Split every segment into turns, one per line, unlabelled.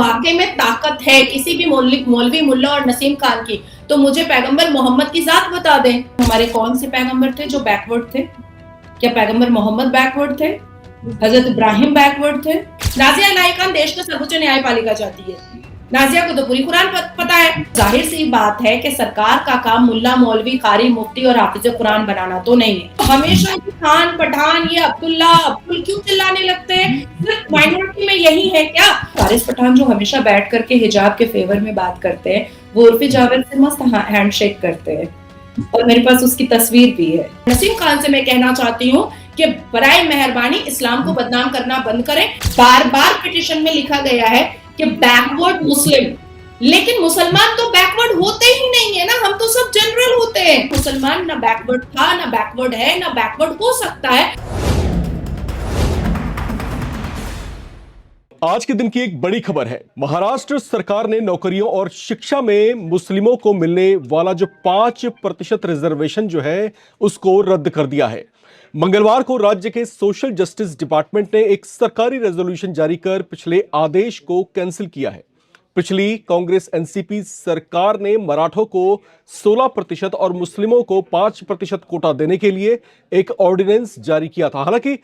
वाकई में ताकत है किसी भी मौलवी मुल्ला और नसीम खान की, तो मुझे पैगंबर मोहम्मद की जात बता दें। हमारे कौन से पैगंबर थे जो बैकवर्ड थे? क्या पैगंबर मोहम्मद बैकवर्ड थे? हजरत इब्राहिम बैकवर्ड थे? नाजिया इलाही खान देश का सर्वोच्च न्यायपालिका चाहती है। नाजिया को तो पूरी कुरान पता है। जाहिर सी बात है कि सरकार का काम मुल्ला मौलवी कारी मुफ्ती और हाफिज कुरान बनाना तो नहीं है। हमेशा ये खान पठान ये अब्दुल्ला अब्दुल क्यों चिल्लाने लगते हैं? सिर्फ माइनॉरिटी में यही है क्या? फारिस पठान जो हमेशा बैठ करके हिजाब के फेवर में बात करते हैं, वो उर्फी जावेद से मस्त हैंडशेक करते हैं और मेरे पास उसकी तस्वीर भी है। नसीम खान से मैं कहना चाहती हूँ कि बराए मेहरबानी इस्लाम को बदनाम करना बंद करें। बार बार पिटीशन में लिखा गया है कि बैकवर्ड मुस्लिम, लेकिन मुसलमान तो बैकवर्ड होते ही नहीं है ना, हम तो सब जनरल होते हैं। मुसलमान ना बैकवर्ड था, ना बैकवर्ड है, ना बैकवर्ड हो सकता है।
आज के दिन की एक बड़ी खबर है। महाराष्ट्र सरकार ने नौकरियों और शिक्षा में मुस्लिमों को मिलने वाला जो 5% रिजर्वेशन जो है उसको रद्द कर दिया है। मंगलवार को राज्य के सोशल जस्टिस डिपार्टमेंट ने एक सरकारी रेजोल्यूशन जारी कर पिछले आदेश को कैंसिल किया है। पिछली कांग्रेस एनसीपी सरकार ने मराठों को 16% और मुस्लिमों को 5% कोटा देने के लिए एक ऑर्डिनेंस जारी किया था। हालांकि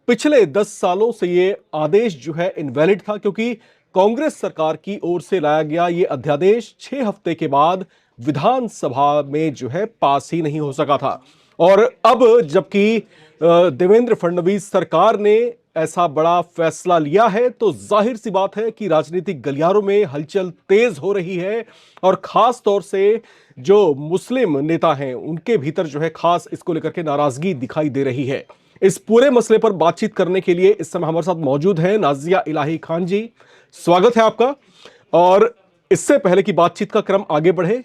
पिछले 10 सालों से ये आदेश जो है इनवैलिड था, क्योंकि कांग्रेस सरकार की ओर से लाया गया ये अध्यादेश 6 हफ्ते के बाद विधानसभा में जो है पास ही नहीं हो सका था। और अब जबकि देवेंद्र फडणवीस सरकार ने ऐसा बड़ा फैसला लिया है, तो जाहिर सी बात है कि राजनीतिक गलियारों में हलचल तेज हो रही है और खास तौर से जो मुस्लिम नेता हैं उनके भीतर जो है खास इसको लेकर के नाराजगी दिखाई दे रही है। इस पूरे मसले पर बातचीत करने के लिए इस समय हमारे साथ मौजूद हैं नाजिया इलाही खान जी। स्वागत है आपका। और इससे पहले कि बातचीत का क्रम आगे बढ़े,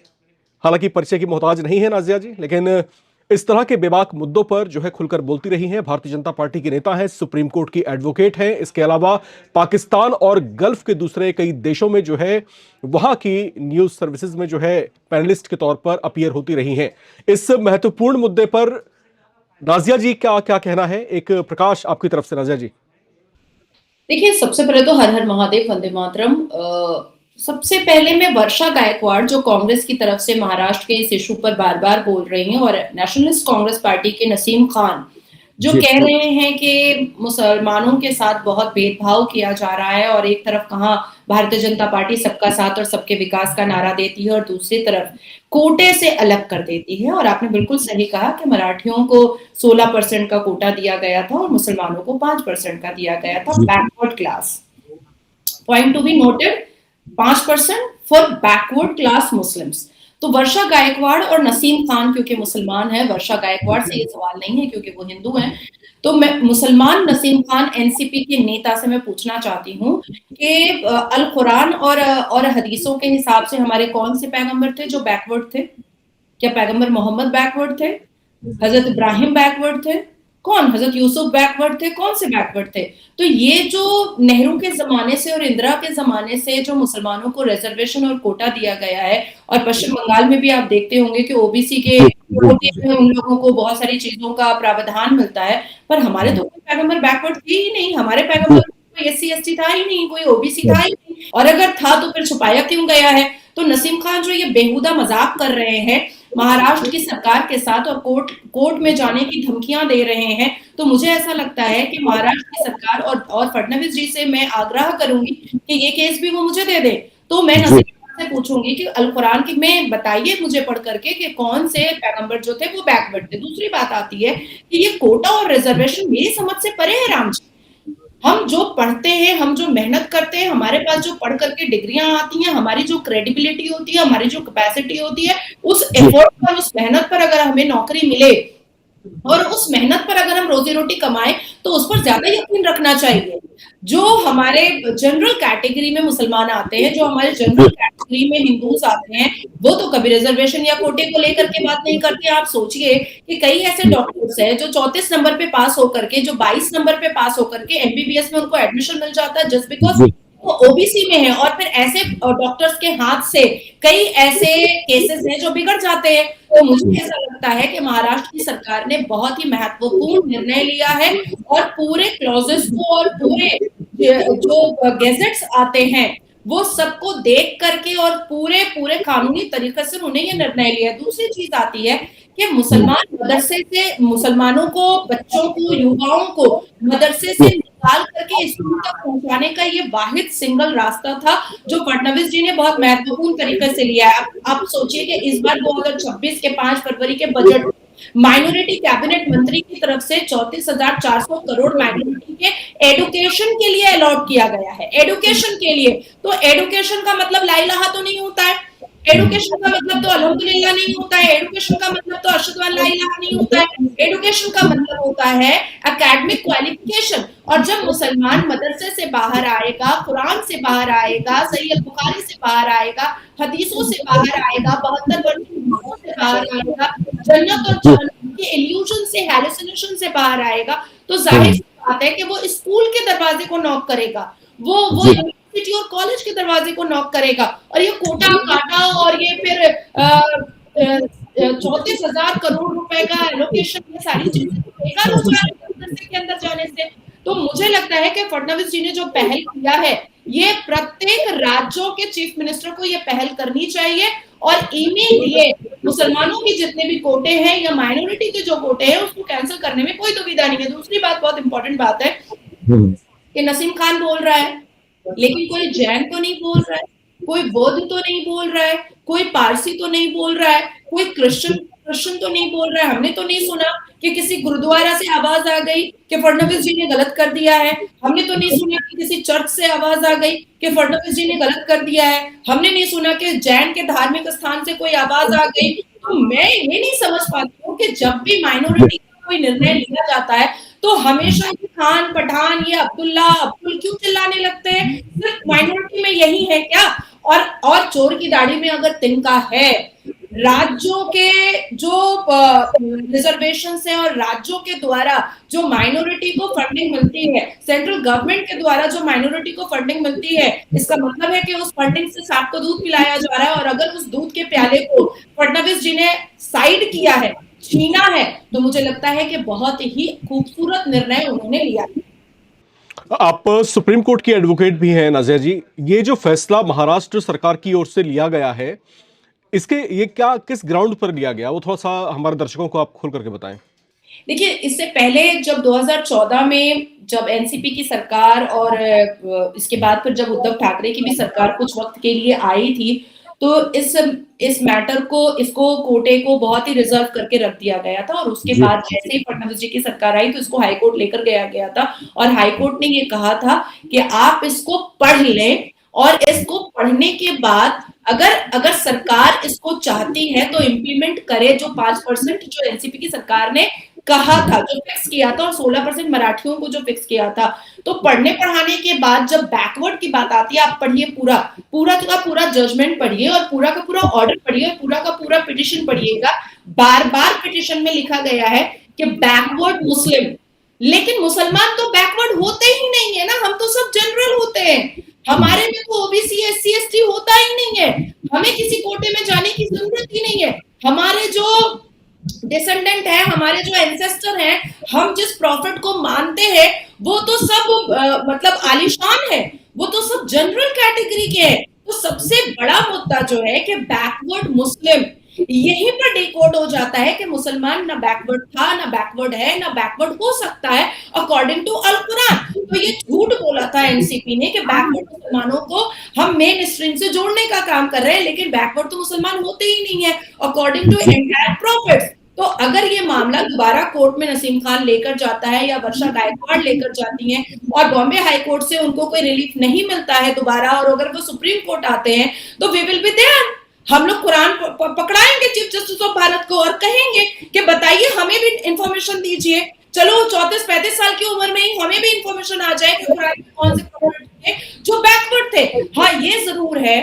हालांकि परिचय की मोहताज नहीं है नाजिया जी, लेकिन इस तरह के बेबाक मुद्दों पर जो है खुलकर बोलती रही हैं। भारतीय जनता पार्टी के नेता हैं, सुप्रीम कोर्ट की एडवोकेट हैं। इसके अलावा पाकिस्तान और गल्फ के दूसरे कई देशों में जो है वहां की न्यूज सर्विसेज में जो है पैनलिस्ट के तौर पर अपीयर होती रही हैं। इस महत्वपूर्ण मुद्दे पर नाजिया जी क्या क्या कहना है? एक प्रकाश आपकी तरफ से नाजिया जी।
देखिए, सबसे पहले तो हर हर महादेव वंदे मातरम। सबसे पहले मैं वर्षा गायकवाड़ जो कांग्रेस की तरफ से महाराष्ट्र के इस इशू पर बार बार बोल रही हैं, और नेशनलिस्ट कांग्रेस पार्टी के नसीम खान जो कह रहे हैं कि मुसलमानों के साथ बहुत भेदभाव किया जा रहा है, और एक तरफ कहाँ भारतीय जनता पार्टी सबका साथ और सबके विकास का नारा देती है और दूसरी तरफ कोटे से अलग कर देती है। और आपने बिल्कुल सही कहा कि मराठियों को 16% का कोटा दिया गया था और मुसलमानों को 5% का दिया गया था। Backward class, point to be noted, 5% for backward class Muslims. तो वर्षा गायकवाड़ और नसीम खान क्योंकि मुसलमान है, वर्षा गायकवाड़ से ये सवाल नहीं है क्योंकि वो हिंदू हैं, तो मैं मुसलमान नसीम खान एनसीपी के नेता से मैं पूछना चाहती हूँ कि अल कुरान और हदीसों के हिसाब से हमारे कौन से पैगंबर थे जो बैकवर्ड थे? क्या पैगंबर मोहम्मद बैकवर्ड थे? हजरत इब्राहिम बैकवर्ड थे? कौन? हजरत यूसुफ बैकवर्ड थे? कौन से बैकवर्ड थे? तो ये जो नेहरू के जमाने से और इंदिरा के जमाने से जो मुसलमानों को रिजर्वेशन और कोटा दिया गया है, और पश्चिम बंगाल में भी आप देखते होंगे कि ओबीसी के कोटे में उन लोगों को बहुत सारी चीजों का प्रावधान मिलता है, पर हमारे तो कोई पैगंबर बैकवर्ड थे ही नहीं। हमारे पैगंबर कोई एससी एसटी था ही नहीं, कोई ओबीसी था ही नहीं, और अगर था तो फिर छुपाया क्यों गया है? तो नसीम खान जो ये बेहुदा मजाक कर रहे हैं महाराष्ट्र की सरकार के साथ और कोर्ट में जाने की धमकियां दे रहे हैं, तो मुझे ऐसा लगता है कि महाराष्ट्र की सरकार और फडणवीस जी से मैं आग्रह करूंगी कि ये केस भी वो मुझे दे दे। तो मैं नसीम खान से पूछूंगी कि अल कुरान की में बताइए मुझे पढ़ करके कि कौन से पैगंबर जो थे वो बैकवर्ड थे। दूसरी बात आती है कि ये कोटा और रिजर्वेशन मेरी समझ से परे है राम जी। हम जो पढ़ते हैं, हम जो मेहनत करते हैं, हमारे पास जो पढ़ करके डिग्रियां आती हैं, हमारी जो क्रेडिबिलिटी होती है, हमारी जो कैपेसिटी होती है, उस एफर्ट पर, उस मेहनत पर अगर हमें नौकरी मिले और उस मेहनत पर अगर हम रोजी रोटी कमाएं तो उस पर ज्यादा यकीन रखना चाहिए। जो हमारे जनरल कैटेगरी में मुसलमान आते हैं, जो हमारे जनरल कैटेगरी में हिंदूज आते हैं, वो तो कभी रिजर्वेशन या कोटे को लेकर के बात नहीं करते। आप सोचिए कि कई ऐसे डॉक्टर्स हैं जो 34 नंबर पे पास होकर के, जो 22 नंबर पे पास होकर के एमबीबीएस में उनको एडमिशन मिल जाता है जस्ट बिकॉज वो ओबीसी में है, और फिर ऐसे डॉक्टर्स के हाथ से कई ऐसे केसेस हैं जो बिगड़ जाते हैं। तो मुझे ऐसा लगता है कि महाराष्ट्र की सरकार ने बहुत ही महत्वपूर्ण निर्णय लिया है, और पूरे क्लॉजेस को और पूरे जो गेजेट्स आते हैं वो सबको देख करके और पूरे पूरे कानूनी तरीके से उन्होंने ये निर्णय लिया। दूसरी चीज आती है कि मुसलमान मदरसे से मुसलमानों को, बच्चों को, युवाओं को मदरसे से निकाल करके स्कूल तक पहुंचाने का ये वाहिद सिंगल रास्ता था जो फडणवीस जी ने बहुत महत्वपूर्ण तरीके से लिया है। आप सोचिए कि इस बार 2026 के 5 फरवरी के बजट माइनॉरिटी कैबिनेट मंत्री की तरफ से 34,400 करोड़ माइनॉरिटी के एडुकेशन के लिए अलॉट किया गया है। एडुकेशन के लिए, तो एडुकेशन का मतलब ला इलाहा तो नहीं होता है, एडुकेशन का मतलब तो अल्हम्दुलिल्लाह नहीं होता है, एडुकेशन का मतलब तो अशहदु अल्ला इलाहा नहीं होता है। एडुकेशन का मतलब होता है एकेडमिक क्वालिफिकेशन। और जब मुसलमान मदरसे से बाहर आएगा, कुरान से बाहर आएगा, सही बुखारी से बाहर आएगा, हदीसों से बाहर आएगा, 72 वर्ष से बाहर आएगा, जन्नत और जहन्नम के इल्यूजन से, हैलुसिनेशन से बाहर आएगा, तो जाहिर सी बात है कि वो स्कूल के दरवाजे को नॉक करेगा, वो यूनिवर्सिटी और कॉलेज के दरवाजे को नॉक करेगा। और ये कोटा काटा और ये फिर 34,000 करोड़ रुपए का एलोकेशन, ये सारी चीजें बेकार हो जा रही है मदरसे के अंदर जाने से। तो मुझे लगता है कि फडणवीस जी ने जो पहल किया है, ये प्रत्येक राज्यों के चीफ मिनिस्टर को ये पहल करनी चाहिए और इमीडिएट मुसलमानों के जितने भी कोटे हैं या माइनॉरिटी के जो कोटे हैं उसको कैंसिल करने में कोई दुविधा नहीं है। दूसरी बात, बहुत इंपॉर्टेंट बात है कि नसीम खान बोल रहा है, लेकिन कोई जैन तो नहीं बोल रहा है, कोई बौद्ध तो नहीं बोल रहा है, कोई पारसी तो नहीं बोल रहा है, कोई क्रिश्चियन तो नहीं बोल रहा है। हमने तो नहीं सुना कि किसी गुरुद्वारा से आवाज आ गई कि फडणवीस जी ने गलत कर दिया है। हमने तो नहीं सुना कि किसी चर्च से आवाज आ गई कि फडणवीस जी ने गलत कर दिया है। हमने नहीं सुना कि जैन के धार्मिक स्थान से कोई आवाज आ गई। तो मैं ये नहीं समझ पाती हूँ कि जब भी माइनॉरिटी का कोई निर्णय लिया जाता है तो हमेशा ये खान पठान, ये अब्दुल्ला अब्दुल क्यों चिल्लाने लगते हैं? सिर्फ माइनॉरिटी में यही है क्या? और चोर की दाढ़ी में अगर तिनका है, राज्यों के जो रिजर्वेशन है और राज्यों के द्वारा जो माइनॉरिटी को फंडिंग मिलती है, सेंट्रल गवर्नमेंट के द्वारा जो माइनॉरिटी को फंडिंग मिलती है, इसका मतलब है कि उस फंडिंग से सांप को दूध पिलाया जा रहा है। और अगर उस दूध के प्याले को फडणवीस जी ने साइड किया है, छीना है, तो मुझे लगता है कि बहुत ही खूबसूरत निर्णय उन्होंने लिया।
आप सुप्रीम कोर्ट की एडवोकेट भी हैं नाजिया जी, ये जो फैसला महाराष्ट्र सरकार की ओर से लिया गया है, इसके ये क्या किस ग्राउंड पर लिया गया, वो थोड़ा सा हमारे दर्शकों को आप खोल करके बताएं।
देखिए, इससे पहले जब 2014 में जब एनसीपी की सरकार और इसके बाद फिर जब उद्धव ठाकरे की भी सरकार कुछ वक्त के लिए आई थी, तो इस मैटर को, इसको कोटे को बहुत ही रिजर्व करके रख दिया गया था। और उसके बाद जैसे ही फडणवीस जी की सरकार आई तो इसको हाईकोर्ट लेकर गया था और हाईकोर्ट ने ये कहा था कि आप इसको पढ़ लें और इसको पढ़ने के बाद अगर सरकार इसको चाहती है तो इम्प्लीमेंट करे जो 5% जो एनसीपी की सरकार ने कहा था, जो फिक्स किया था, और 16% मराठियों को जो फिक्स किया था। तो पढ़ने पढ़ाने के बाद जब बैकवर्ड की बात आती है, आप पढ़िए पूरा का पूरा जजमेंट पढ़िए और पूरा का पूरा ऑर्डर पढ़िए और पूरा का पूरा पिटिशन पढ़िएगा। बार पिटिशन में लिखा गया है कि बैकवर्ड मुस्लिम, लेकिन मुसलमान तो बैकवर्ड होते ही नहीं है ना, हम तो सब जनरल होते हैं। हमारे में तो ओबीसी एससी एसटी होता ही नहीं है, हमें किसी कोटे में जाने की जरूरत ही नहीं है। हमारे जो डिसेंडेंट है, हमारे जो एंसेस्टर हैं, हम जिस प्रॉफिट को मानते हैं वो तो सब मतलब आलिशान है, वो तो सब जनरल कैटेगरी के हैं। तो सबसे बड़ा मुद्दा जो है कि बैकवर्ड मुस्लिम, यहीं पर डिकोड हो जाता है कि मुसलमान ना बैकवर्ड था, ना बैकवर्ड है, ना बैकवर्ड हो सकता है अकॉर्डिंग टू अल कुरान। तो ये झूठ बोला था एनसीपी ने कि बैकवर्ड मुसलमानों को हम मेन स्ट्रीम से जोड़ने का काम कर रहे हैं, लेकिन बैकवर्ड तो मुसलमान होते ही नहीं है अकॉर्डिंग टू एंटायर प्रॉफिट्स। तो अगर ये मामला दोबारा कोर्ट में नसीम खान लेकर जाता है या वर्षा गायकवाड़ लेकर जाती हैं और बॉम्बे हाई कोर्ट से उनको कोई रिलीफ नहीं मिलता है दोबारा, और अगर वो सुप्रीम कोर्ट आते हैं तो वी विल बी देयर। हम लोग कुरान पकड़ाएंगे चीफ जस्टिस ऑफ भारत को और कहेंगे कि बताइए, हमें भी इंफॉर्मेशन दीजिए। चलो 34-35 साल की उम्र में ही हमें भी इंफॉर्मेशन आ जाए कि कुरान में कौन से कम्युनिटी थे जो बैकवर्ड थे। हाँ, ये जरूर है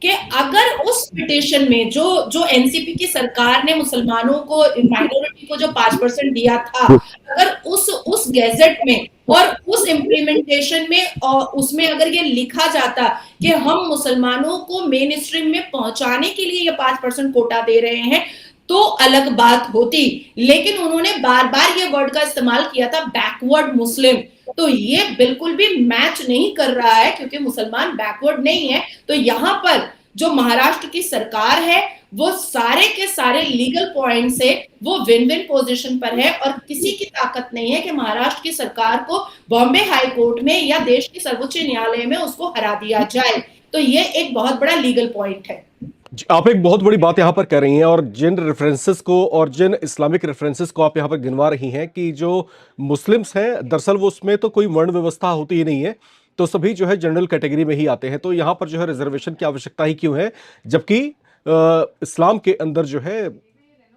कि अगर उस पिटिशन में जो एनसीपी की सरकार ने मुसलमानों को, माइनॉरिटी को जो 5% दिया था, अगर उस गैजेट में और उस इम्प्लीमेंटेशन में और उसमें अगर ये लिखा जाता कि हम मुसलमानों को मेन स्ट्रीम में पहुंचाने के लिए ये 5% कोटा दे रहे हैं, तो अलग बात होती, लेकिन उन्होंने बार बार ये वर्ड का इस्तेमाल किया था, बैकवर्ड मुस्लिम। तो ये बिल्कुल भी मैच नहीं कर रहा है, क्योंकि मुसलमान बैकवर्ड नहीं है। तो यहां पर जो महाराष्ट्र की सरकार है वो सारे के सारे लीगल पॉइंट से वो विन विन पोजीशन पर है, और किसी की ताकत नहीं है कि महाराष्ट्र की सरकार को बॉम्बे हाई कोर्ट में या देश के सर्वोच्च न्यायालय में उसको हरा दिया जाए। तो ये एक बहुत बड़ा लीगल पॉइंट है।
आप एक बहुत बड़ी बात यहां पर कर रही हैं, और जिन रेफरेंसेस को और जिन इस्लामिक रेफरेंसेस को आप यहां पर गिनवा रही हैं कि जो मुस्लिम्स हैं दरअसल वो उसमें तो कोई वर्ण व्यवस्था होती ही नहीं है, तो सभी जो है जनरल कैटेगरी में ही आते हैं। तो यहां पर जो है रिजर्वेशन की आवश्यकता ही क्यों है, जबकि इस्लाम के अंदर जो है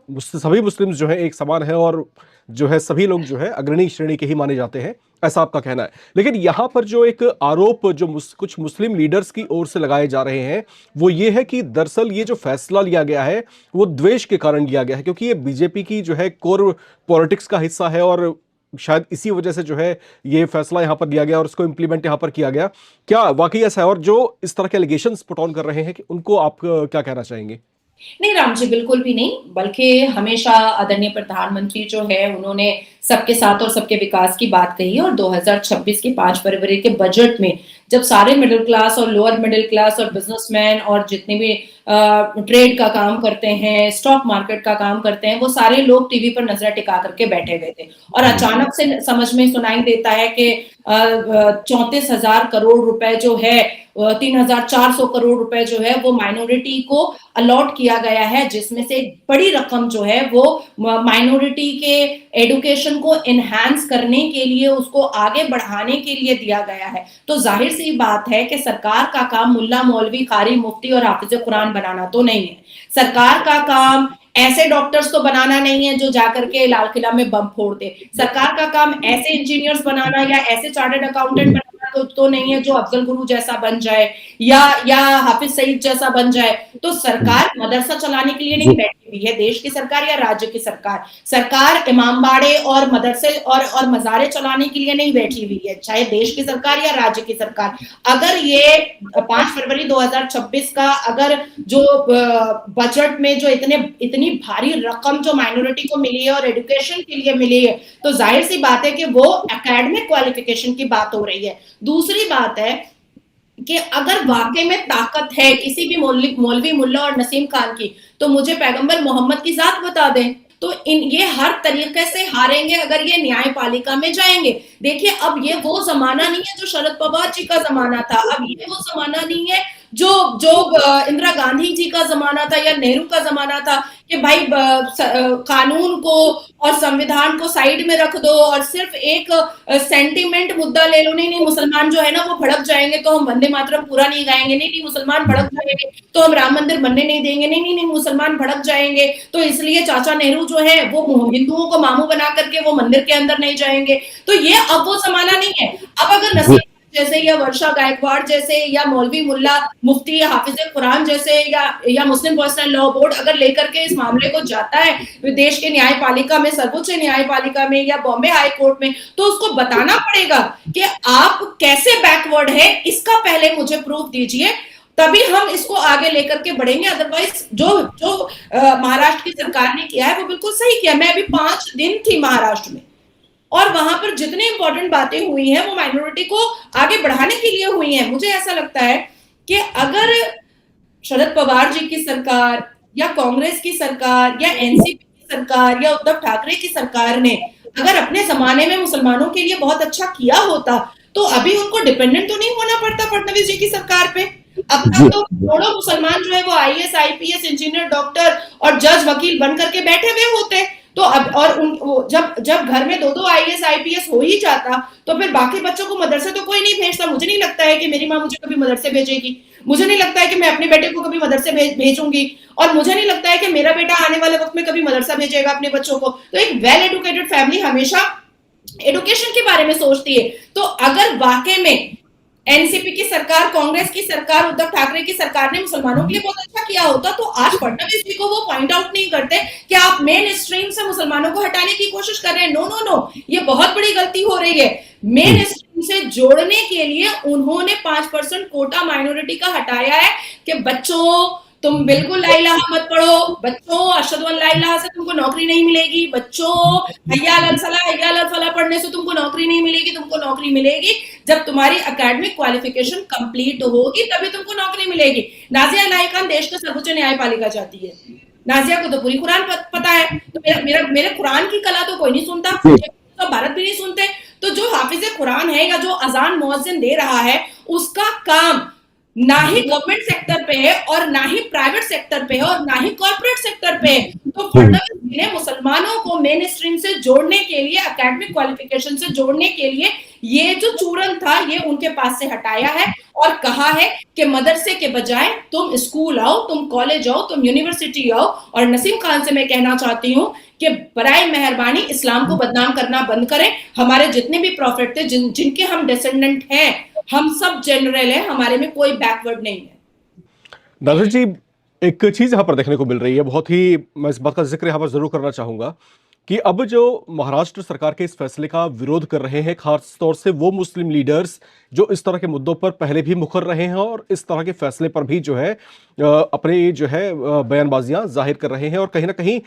सभी मुस्लिम्स जो है एक समान है, और जो है सभी लोग जो है अग्रणी श्रेणी के ही माने जाते हैं, ऐसा आपका कहना है। लेकिन यहां पर जो एक आरोप जो कुछ मुस्लिम लीडर्स की ओर से लगाए जा रहे हैं वो ये है कि दरअसल ये जो फैसला लिया गया है वो द्वेष के कारण लिया गया है, क्योंकि ये बीजेपी की जो है कोर पॉलिटिक्स का हिस्सा है, और शायद इसी वजह से जो है ये फैसला यहां पर लिया गया और उसको इंप्लीमेंट यहां पर किया गया। क्या वाकई ऐसा है? और जो इस तरह के एलिगेशंस पुट ऑन कर रहे हैं कि उनको आप क्या कहना चाहेंगे?
नहीं राम जी, बिल्कुल भी नहीं, बल्कि हमेशा आदरणीय प्रधानमंत्री जो है उन्होंने सबके साथ और सबके विकास की बात कही है। और 2026 की 5 फरवरी के बजट में जब सारे मिडिल क्लास और लोअर मिडिल क्लास और बिजनेसमैन और जितने भी ट्रेड का काम करते हैं, स्टॉक मार्केट का काम करते हैं, वो सारे लोग टीवी पर नजर टिका करके बैठे हुए थे, और अचानक से समझ में सुनाई देता है कि 34,000 करोड़ रुपए जो है, 3,400 करोड़ रुपए जो है वो माइनॉरिटी को अलॉट किया गया है, जिसमें से एक बड़ी रकम जो है वो माइनॉरिटी के एडुकेशन को एनहांस करने के लिए, उसको आगे बढ़ाने के लिए दिया गया है। तो जाहिर सी बात है कि सरकार का काम मुल्ला मौलवी कारी मुफ्ती और हाफिज कुरान बनाना तो नहीं है। सरकार का काम ऐसे डॉक्टर्स तो बनाना नहीं है जो जाकर के लाल किला में बम फोड़ दे। सरकार का काम ऐसे इंजीनियर्स बनाना या ऐसे चार्टर्ड अकाउंटेंट बनाना तो नहीं है जो अफजल गुरु जैसा बन जाए या हाफिज सईद जैसा बन जाए। तो सरकार मदरसा चलाने के लिए नहीं बैठी हुई है, देश की सरकार या राज्य की सरकार। सरकार इमामबाड़े और मदरसे और मजारे चलाने के लिए नहीं बैठी हुई है, चाहे देश की सरकार या राज्य की सरकार। अगर ये 5 फरवरी 2026 का अगर जो बजट में जो इतनी भारी रकम जो माइनॉरिटी को मिली है और एजुकेशन के लिए मिली है, तो जाहिर सी बात है कि वो एकेडमिक क्वालिफिकेशन की बात हो रही है। दूसरी बात है कि अगर वाकई में ताकत है किसी भी मौलवी मुल्ला और नसीम खान की, तो मुझे पैगंबर मोहम्मद की जात बता दें। तो ये हर तरीके से हारेंगे अगर ये न्यायपालिका में जाएंगे। देखिए, अब ये वो जमाना नहीं है जो शरद पवार जी का जमाना था, अब ये वो जमाना नहीं है जो इंदिरा गांधी जी का जमाना था या नेहरू का जमाना था कि भाई कानून को और संविधान को साइड में रख दो और सिर्फ एक सेंटिमेंट मुद्दा ले लो। नहीं, मुसलमान जो है ना वो भड़क जाएंगे तो हम वंदे मातरम पूरा नहीं गाएंगे। नहीं, मुसलमान भड़क जाएंगे तो हम राम मंदिर बनने नहीं देंगे। नहीं, मुसलमान भड़क जाएंगे तो इसलिए चाचा नेहरू जो है वो हिंदुओं को मामू बना करके वो मंदिर के अंदर नहीं जाएंगे। तो ये अब वो जमाना नहीं है। अब अगर नसीम जैसे या वर्षा गायकवाड़ जैसे या मौलवी मुल्ला मुफ्ती या हाफिज कुरान जैसे या मुस्लिम पर्सनल लॉ बोर्ड अगर लेकर के इस मामले को जाता है देश के न्यायपालिका में, सर्वोच्च न्यायपालिका में या बॉम्बे हाई कोर्ट में, तो उसको बताना पड़ेगा कि आप कैसे बैकवर्ड है, इसका पहले मुझे प्रूफ दीजिए, तभी हम इसको आगे लेकर के बढ़ेंगे। अदरवाइज जो महाराष्ट्र की सरकार ने किया है वो बिल्कुल सही किया। मैं अभी 5 दिन थी महाराष्ट्र में और वहां पर जितनी इंपॉर्टेंट बातें हुई हैं वो माइनॉरिटी को आगे बढ़ाने के लिए हुई हैं। मुझे ऐसा लगता है कि अगर शरद पवार जी की सरकार या कांग्रेस की सरकार या एनसीपी की सरकार या उद्धव ठाकरे की सरकार ने अगर अपने जमाने में मुसलमानों के लिए बहुत अच्छा किया होता तो अभी उनको डिपेंडेंट तो नहीं होना पड़ता फडणवीस जी की सरकार पे। अब तक तो करोड़ों मुसलमान जो है वो आईएएस, आईपीएस, इंजीनियर, डॉक्टर और जज, वकील बन करके बैठे हुए होते। तो अब और जब घर में 2-2 आईएएस, आईपीएस हो ही जाता तो फिर बाकी बच्चों को मदरसे तो कोई नहीं भेजता। मुझे नहीं लगता है कि मेरी माँ मुझे कभी मदरसे भेजेगी, मुझे नहीं लगता है कि मैं अपने बेटे को कभी मदरसे भेजूंगी, और मुझे नहीं लगता है कि मेरा बेटा आने वाले वक्त में कभी मदरसा भेजेगा अपने बच्चों को। तो एक वेल एडुकेटेड फैमिली हमेशा एडुकेशन के बारे में सोचती है। तो अगर वाकई में एनसीपी की सरकार, कांग्रेस की सरकार, उद्धव ठाकरे की सरकार ने मुसलमानों के लिए बहुत अच्छा किया होता तो आज फडणवीस जी को वो पॉइंट आउट नहीं करते कि आप मेन स्ट्रीम से मुसलमानों को हटाने की कोशिश कर रहे हैं। नो, ये बहुत बड़ी गलती हो रही है। मेन स्ट्रीम से जोड़ने के लिए उन्होंने 5% कोटा माइनॉरिटी का हटाया है कि बच्चों तुम बिल्कुल ला इलाहा मत पढ़ो बच्चों, अशहदु अन ला इलाहा से तुमको नौकरी नहीं मिलेगी बच्चों, हय्या अलल सलाह हय्या अलल फलाह पढ़ने से तुमको नौकरी नहीं मिलेगी, तुमको नौकरी मिलेगी जब तुम्हारी एकेडमिक क्वालिफिकेशन कंप्लीट होगी, तभी तुमको नौकरी मिलेगी। नाजिया इलाही खान देश के सर्वोच्च न्यायपालिका चाहती है, नाजिया को तो पूरी कुरान पता है, तो मेरे कुरान की कला तो कोई नहीं सुनता, तो भारत भी नहीं सुनते। तो जो हाफिज कुरान है या जो अजान मुअज्जिन दे रहा है, उसका काम ना ही गवर्नमेंट सेक्टर पे है और ना ही प्राइवेट सेक्टर पे है और ना ही कॉर्पोरेट सेक्टर पे है। तो फडणवीस जी ने मुसलमानों को मेन स्ट्रीम से जोड़ने के लिए, एकेडमिक क्वालिफिकेशन से जोड़ने के लिए ये जो चूरन था ये उनके पास से हटाया है और कहा है कि मदरसे के बजाय तुम स्कूल आओ, तुम कॉलेज आओ, तुम यूनिवर्सिटी आओ। और नसीम खान से मैं कहना चाहती हूँ कि बराए मेहरबानी इस्लाम को बदनाम करना बंद करें। हमारे जितने भी प्रॉफिट थे, जिनके हम डिसेंडेंट हैं, हम सब जनरल है, हमारे में कोई बैकवर्ड नहीं है।
नाज़रीन जी, एक चीज यहाँ पर देखने को मिल रही है, बहुत ही मैं इस बात का जिक्र यहाँ पर जरूर करना चाहूंगा कि अब जो महाराष्ट्र सरकार के इस फैसले का विरोध कर रहे हैं, खास तौर से वो मुस्लिम लीडर्स जो इस तरह के मुद्दों पर पहले भी मुखर रहे हैं और इस तरह के फैसले पर भी जो है अपने जो है बयानबाजियां जाहिर कर रहे हैं और कहीं ना कहीं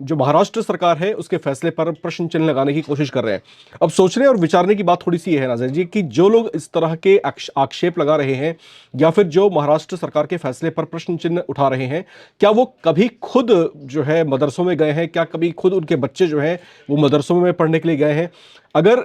जो महाराष्ट्र सरकार है उसके फैसले पर प्रश्न चिन्ह लगाने की कोशिश कर रहे हैं। अब सोचने और विचारने की बात थोड़ी सी ये है नाज़रीन जी कि जो लोग इस तरह के आक्षेप लगा रहे हैं या फिर जो महाराष्ट्र सरकार के फैसले पर प्रश्न चिन्ह उठा रहे हैं, क्या वो कभी खुद जो है मदरसों में गए हैं? क्या कभी खुद उनके बच्चे जो हैं वो मदरसों में पढ़ने के लिए गए हैं? अगर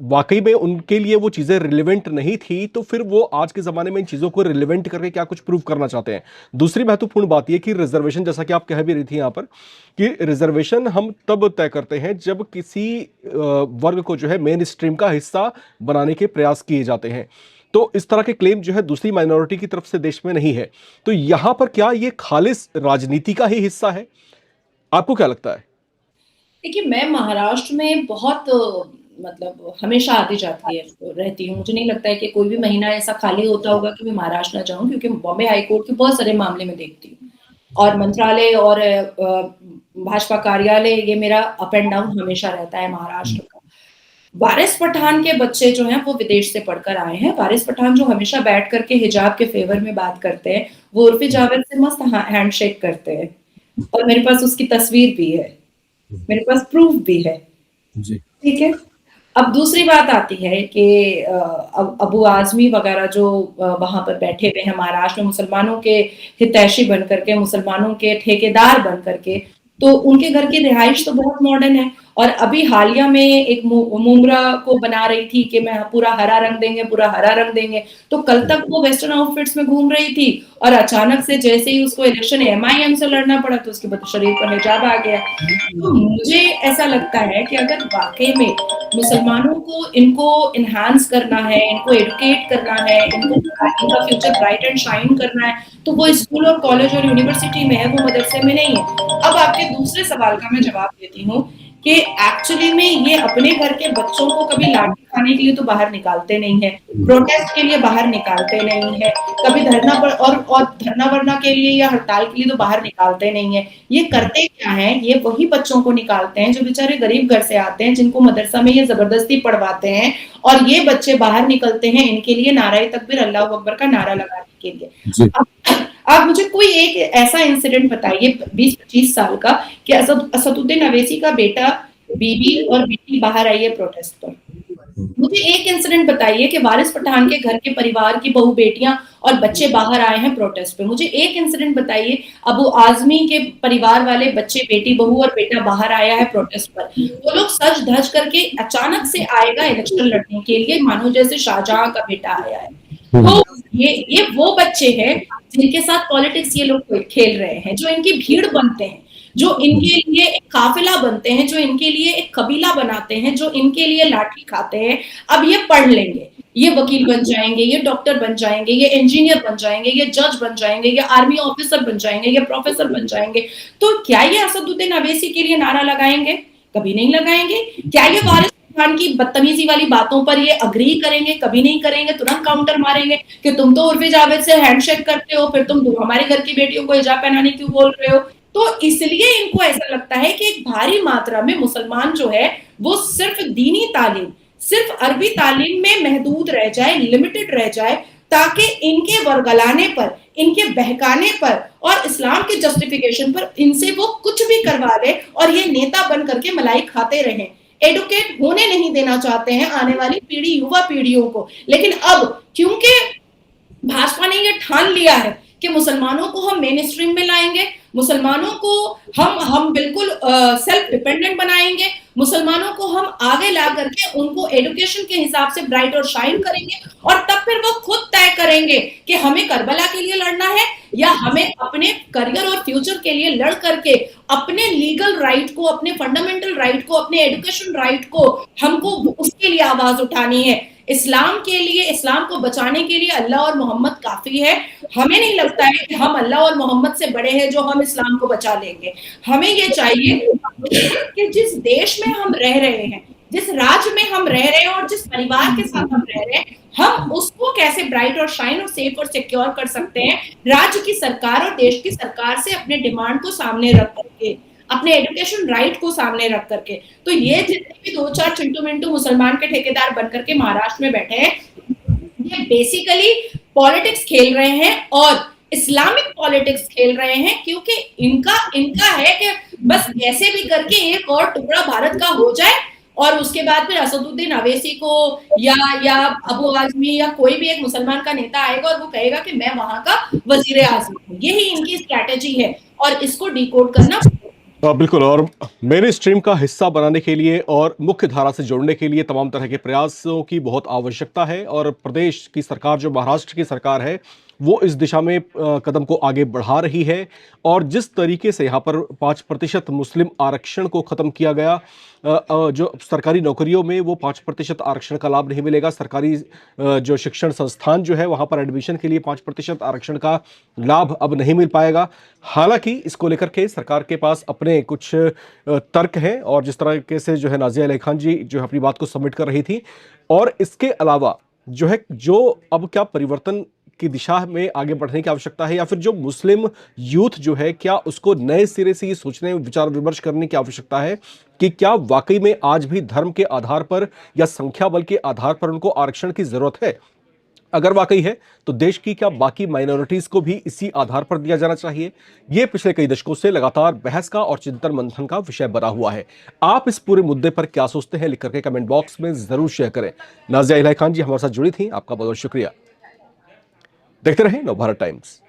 वाकई में उनके लिए वो चीजें रिलेवेंट नहीं थी तो फिर वो आज के जमाने में इन चीजों को रिलेवेंट करके क्या कुछ प्रूव करना चाहते हैं? दूसरी महत्वपूर्ण बात यह कि रिजर्वेशन, जैसा कि आप कह भी रही थी यहां पर, कि रिजर्वेशन हम तब तय करते हैं जब किसी वर्ग को जो है मेन स्ट्रीम का हिस्सा बनाने के प्रयास किए जाते हैं। तो इस तरह के क्लेम जो है दूसरी माइनॉरिटी की तरफ से देश में नहीं है। तो यहां पर क्या ये खालिस राजनीति का ही हिस्सा है? आपको क्या लगता है?
देखिए, मैं महाराष्ट्र में बहुत मतलब हमेशा आती जाती है रहती हूँ। मुझे नहीं लगता है कि कोई भी महीना ऐसा खाली होता होगा कि मैं महाराष्ट्र ना जाऊँ, क्योंकि बॉम्बे हाई कोर्ट के बहुत सारे मामले में देखती हूँ और मंत्रालय और भाजपा कार्यालय, ये मेरा अप एंड डाउन हमेशा रहता है महाराष्ट्र का। वारिस पठान के बच्चे जो हैं वो विदेश से पढ़कर आए हैं। वारिस पठान जो हमेशा बैठ करके हिजाब के फेवर में बात करते हैं, वो उर्फी जावेद से मस्त हैंडशेक करते हैं और मेरे पास उसकी तस्वीर भी है, मेरे पास प्रूफ भी है। ठीक है, अब दूसरी बात आती है कि अबू आजमी वगैरह जो वहां पर बैठे हुए हैं महाराष्ट्र में मुसलमानों के हितैषी बन करके, मुसलमानों के ठेकेदार बन करके, तो उनके घर की रिहाइश तो बहुत मॉडर्न है। और अभी हालिया में एक मुमरा को बना रही थी कि मैं पूरा हरा रंग देंगे, पूरा हरा रंग देंगे, तो कल तक वो वेस्टर्न आउटफिट्स में घूम रही थी और अचानक से जैसे ही उसको इलेक्शन MIM से लड़ना पड़ा तो उसके शरीर पर हिजाब आ गया। तो मुझे ऐसा लगता है कि अगर वाकई में मुसलमानों को इनको इनहांस करना है, इनको एडुकेट करना है, इनका फ्यूचर ब्राइट एंड शाइन करना है, तो वो स्कूल और कॉलेज और यूनिवर्सिटी में है, वो मदरसे में नहीं है। अब आपके दूसरे सवाल का मैं जवाब देती हूँ कि एक्चुअली में ये अपने घर के बच्चों को कभी लाठी खाने के लिए तो बाहर निकालते नहीं है, प्रोटेस्ट के लिए बाहर निकालते नहीं है, कभी धरना पर और धरना वरना के लिए या हड़ताल के लिए तो बाहर निकालते नहीं है। ये करते क्या है, ये वही बच्चों को निकालते हैं जो बेचारे गरीब घर से आते हैं, जिनको मदरसा में ये जबरदस्ती पढ़वाते हैं, और ये बच्चे बाहर निकलते हैं इनके लिए नाराए तकबीर अल्लाह अकबर का नारा लगाने के लिए। आप मुझे कोई एक ऐसा इंसिडेंट बताइए 20-25 साल का कि असदुद्दीन अवैसी का बेटा, बीबी और बेटी बाहर आई है प्रोटेस्ट पर। मुझे एक इंसिडेंट बताइए कि वारिस पठान के घर के परिवार की बहू बेटियां और बच्चे बाहर आए हैं प्रोटेस्ट पे। मुझे एक इंसिडेंट बताइए अबू आजमी के परिवार वाले बच्चे, बेटी, बहू और बेटा बाहर आया है प्रोटेस्ट पर। वो लोग सज धज करके अचानक से आएगा इलेक्शन लड़ने के लिए, मानो जैसे शाहजहां का बेटा आया है। तो ये वो बच्चे हैं जिनके साथ पॉलिटिक्स ये लोग खेल रहे हैं, जो इनकी भीड़ बनते हैं, जो इनके लिए एक काफिला बनते हैं, जो इनके लिए एक कबीला बनाते हैं, जो इनके लिए लाठी खाते हैं। अब ये पढ़ लेंगे, ये वकील बन जाएंगे, ये डॉक्टर बन जाएंगे, ये इंजीनियर बन जाएंगे, ये जज बन जाएंगे, ये आर्मी ऑफिसर बन जाएंगे, ये प्रोफेसर बन जाएंगे। तो क्या ये असदुद्दीन अवैसी के लिए नारा लगाएंगे? कभी नहीं लगाएंगे। क्या ये वारिस पठान की बदतमीजी वाली बातों पर ये अग्री करेंगे? कभी नहीं करेंगे। तुरंत काउंटर मारेंगे कि तुम तो उर्फी जावेद से हैंडशेक करते हो, फिर तुम हमारे घर की बेटियों को हिजाब पहनाने क्यों बोल रहे हो? तो इसलिए इनको ऐसा लगता है कि एक भारी मात्रा में मुसलमान जो है वो सिर्फ दीनी तालीम, सिर्फ अरबी तालीम में महदूद रह जाए, लिमिटेड रह जाए, ताकि इनके वरगलाने पर, इनके बहकाने पर और इस्लाम के जस्टिफिकेशन पर इनसे वो कुछ भी करवा ले और ये नेता बन करके मलाई खाते रहें। एडुकेट होने नहीं देना चाहते हैं आने वाली पीढ़ी, युवा पीढ़ियों को। लेकिन अब क्योंकि भाजपा ने ये ठान लिया है कि मुसलमानों को हम मेन स्ट्रीम में लाएंगे, मुसलमानों को हम बिल्कुल सेल्फ डिपेंडेंट बनाएंगे, मुसलमानों को हम आगे ला करके उनको एजुकेशन के हिसाब से ब्राइट और शाइन करेंगे और तब फिर वो खुद तय करेंगे कि हमें करबला के लिए लड़ना है या हमें अपने करियर और फ्यूचर के लिए लड़ करके अपने लीगल राइट को, अपने फंडामेंटल राइट को, अपने एजुकेशन राइट को हमको उसके लिए आवाज उठानी है। इस्लाम के लिए, इस्लाम को बचाने के लिए अल्लाह और मोहम्मद काफी है। हमें नहीं लगता है कि हम अल्लाह और मोहम्मद से बड़े हैं जो हम इस्लाम को बचा लेंगे। हमें ये चाहिए कि जिस देश में हम रह रहे हैं, जिस राज्य में हम रह रहे हैं और जिस परिवार के साथ हम रह रहे हैं, हम उसको कैसे ब्राइट और शाइन और सेफ और सिक्योर कर सकते हैं राज्य की सरकार और देश की सरकार से अपने डिमांड को सामने रख करके, अपने एजुकेशन राइट को सामने रख करके। तो ये जितने भी 2-4 चिंटू मिंटू मुसलमान के ठेकेदार बनकर के महाराष्ट्र में बैठे हैं, ये बेसिकली पॉलिटिक्स खेल रहे हैं और इस्लामिक पॉलिटिक्स खेल रहे हैं, क्योंकि इनका है कि बस कैसे भी करके एक और टुकड़ा भारत का हो जाए और उसके बाद फिर असदुद्दीन अवैसी को या अबू आजमी या कोई भी एक मुसलमान का नेता आएगा और वो कहेगा कि मैं वहां का वजीर आजम हूँ। यही इनकी स्ट्रैटेजी है और इसको डिकोड करना
बिल्कुल। और मेन स्ट्रीम का हिस्सा बनाने के लिए और मुख्य धारा से जोड़ने के लिए तमाम तरह के प्रयासों की बहुत आवश्यकता है और प्रदेश की सरकार, जो महाराष्ट्र की सरकार है, वो इस दिशा में कदम को आगे बढ़ा रही है। और जिस तरीके से यहाँ पर 5% मुस्लिम आरक्षण को ख़त्म किया गया, जो सरकारी नौकरियों में वो 5% आरक्षण का लाभ नहीं मिलेगा। सरकारी जो शिक्षण संस्थान जो है वहाँ पर एडमिशन के लिए 5% आरक्षण का लाभ अब नहीं मिल पाएगा। हालांकि इसको लेकर के सरकार के पास अपने कुछ तर्क हैं और जिस तरीके से जो है नाज़िया इलाही खान जी जो है अपनी बात को सबमिट कर रही थी, और इसके अलावा जो है जो अब क्या परिवर्तन की दिशा में आगे बढ़ने की आवश्यकता है, या फिर जो मुस्लिम यूथ जो है क्या उसको नए सिरे से ये सोचने, विचार विमर्श करने की आवश्यकता है कि क्या वाकई में आज भी धर्म के आधार पर या संख्या बल के आधार पर उनको आरक्षण की जरूरत है। अगर वाकई है तो देश की क्या बाकी माइनॉरिटीज को भी इसी आधार पर दिया जाना चाहिए। यह पिछले कई दशकों से लगातार बहस का और चिंतन मंथन का विषय बना हुआ है। आप इस पूरे मुद्दे पर क्या सोचते हैं, लिख करके कमेंट बॉक्स में जरूर शेयर करें। नाज़िया इलाही खान जी हमारे साथ जुड़ी थी, आपका बहुत बहुत शुक्रिया। देखते रहें नवभारत टाइम्स।